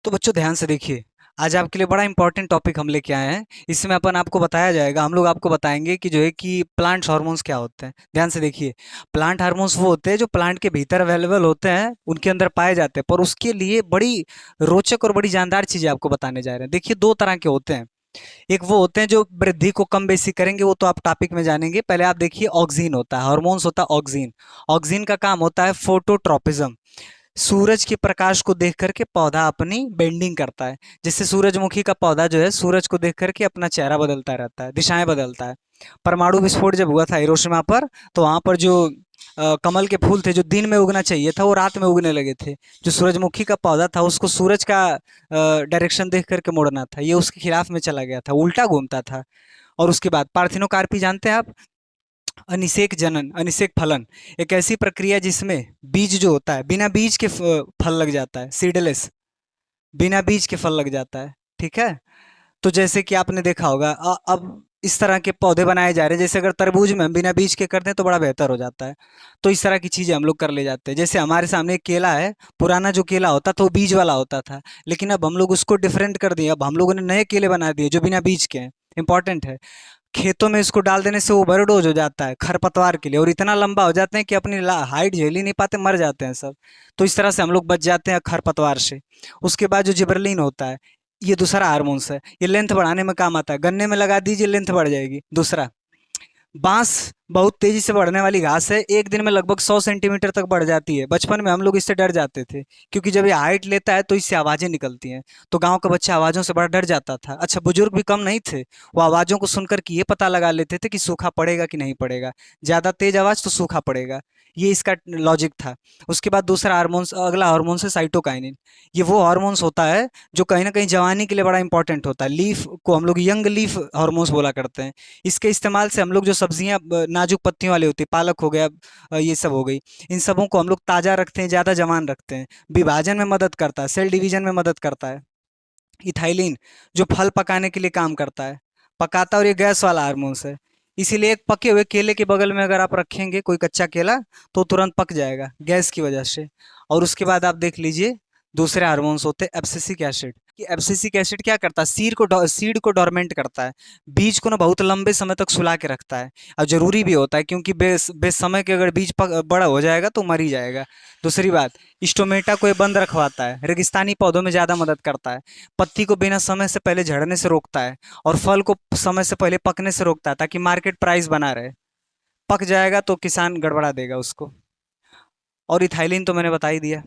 तो बच्चों ध्यान से देखिए। आज आपके लिए बड़ा इंपॉर्टेंट टॉपिक हम लेके आए हैं। इसमें अपन आपको बताया जाएगा, हम लोग आपको बताएंगे कि जो है कि प्लांट हार्मोन्स क्या होते हैं। ध्यान से देखिए। प्लांट हार्मोन्स वो होते हैं जो प्लांट के भीतर अवेलेबल होते हैं, उनके अंदर पाए जाते हैं, पर उसके लिए बड़ी रोचक और बड़ी जानदार चीजें आपको बताने जा रहे हैं। देखिए, दो तरह के होते हैं। एक वो होते हैं जो वृद्धि को कम बेसी करेंगे, वो तो आप टॉपिक में जानेंगे। पहले आप देखिए, ऑक्सीन होता है, हार्मोन्स होता है ऑक्सीन। ऑक्सीन का काम होता है फोटोट्रोपिज्म। सूरज के प्रकाश को देख करके पौधा अपनी बेंडिंग करता है। जैसे सूरजमुखी का पौधा जो है सूरज को देख करके अपना चेहरा बदलता रहता है, दिशाएं बदलता है। परमाणु विस्फोट जब हुआ था हिरोशिमा पर, तो वहां पर जो कमल के फूल थे, जो दिन में उगना चाहिए था, वो रात में उगने लगे थे। जो सूरजमुखी का पौधा था, उसको सूरज का डायरेक्शन देख करके मुड़ना था, ये उसके खिलाफ में चला गया था, उल्टा घूमता था। और उसके बाद पार्थिनोकार्पी जानते हैं आप? अनिषेक जनन, अनिषेक फलन, एक ऐसी प्रक्रिया जिसमें बीज जो होता है, बिना बीज के फल लग जाता है, सीडलेस। बिना बीज के फल लग जाता है। ठीक है। तो जैसे कि आपने देखा होगा, अब इस तरह के पौधे बनाए जा रहे हैं। जैसे अगर तरबूज में हम बिना बीज के कर दें तो बड़ा बेहतर हो जाता है। तो इस तरह की चीजें हम लोग कर ले जाते हैं। जैसे हमारे सामने एक केला है, पुराना जो केला होता था वो बीज वाला होता था, लेकिन अब हम लोग उसको डिफरेंट कर दिए। अब हम लोगों ने नए केले बना दिए जो बिना बीज के हैं। इंपॉर्टेंट है। खेतों में इसको डाल देने से ओवरडोज हो जाता है खरपतवार के लिए, और इतना लंबा हो जाते हैं कि अपनी हाइट झेल ही नहीं पाते, मर जाते हैं सब। तो इस तरह से हम लोग बच जाते हैं खरपतवार से। उसके बाद जो जिबरलिन होता है, ये दूसरा हार्मोन्स है। ये लेंथ बढ़ाने में काम आता है। गन्ने में लगा दीजिए, लेंथ बढ़ जाएगी। दूसरा, बांस बहुत तेजी से बढ़ने वाली घास है, एक दिन में लगभग 100 सेंटीमीटर तक बढ़ जाती है। बचपन में हम लोग इससे डर जाते थे, क्योंकि जब ये हाइट लेता है तो इससे आवाजें निकलती हैं। तो गांव का बच्चा आवाजों से बड़ा डर जाता था। अच्छा, बुजुर्ग भी कम नहीं थे। वो आवाजों को सुनकर के ये पता लगा लेते थे कि सूखा पड़ेगा कि नहीं पड़ेगा। ज्यादा तेज आवाज तो सूखा पड़ेगा। ये इसका लॉजिक था। उसके बाद दूसरा हार्मोन्स, अगला हार्मोन्स है साइटोकाइनिन। ये वो हार्मोन्स होता है जो कहीं ना कहीं जवानी के लिए बड़ा इंपॉर्टेंट होता है। लीफ को हम लोग यंग लीफ हार्मोन्स बोला करते हैं। इसके इस्तेमाल से हम लोग जो सब्जियां नाजुक पत्तियों वाली होती है, पालक हो गया, ये सब हो गई, इन सबों को हम लोग ताजा रखते हैं, ज्यादा जवान रखते हैं। विभाजन में मदद करता है, सेल डिवीजन में मदद करता है। इथाइलिन, जो फल पकाने के लिए काम करता है, पकाता है, और ये गैस वाला हार्मोन्स है। इसीलिए एक पके हुए केले के बगल में अगर आप रखेंगे कोई कच्चा केला, तो तुरंत पक जाएगा गैस की वजह से। और उसके बाद आप देख लीजिए, दूसरे हार्मोन्स होते हैं एब्सिसिक एसिड। कि एब्सिसिक एसिड क्या करता है, सीड को डोरमेंट करता है। बीज को ना बहुत लंबे समय तक सुला के रखता है। और जरूरी भी होता है, क्योंकि बेसमय के अगर बीज बड़ा हो जाएगा तो मर ही जाएगा। दूसरी बात, स्टोमेटा को ये बंद रखवाता है, रेगिस्तानी पौधों में ज्यादा मदद करता है। पत्ती को बिना समय से पहले झड़ने से रोकता है, और फल को समय से पहले पकने से रोकता है, ताकि मार्केट प्राइस बना रहे। पक जाएगा तो किसान गड़बड़ा देगा उसको। और इथाइलिन तो मैंने बता ही दिया।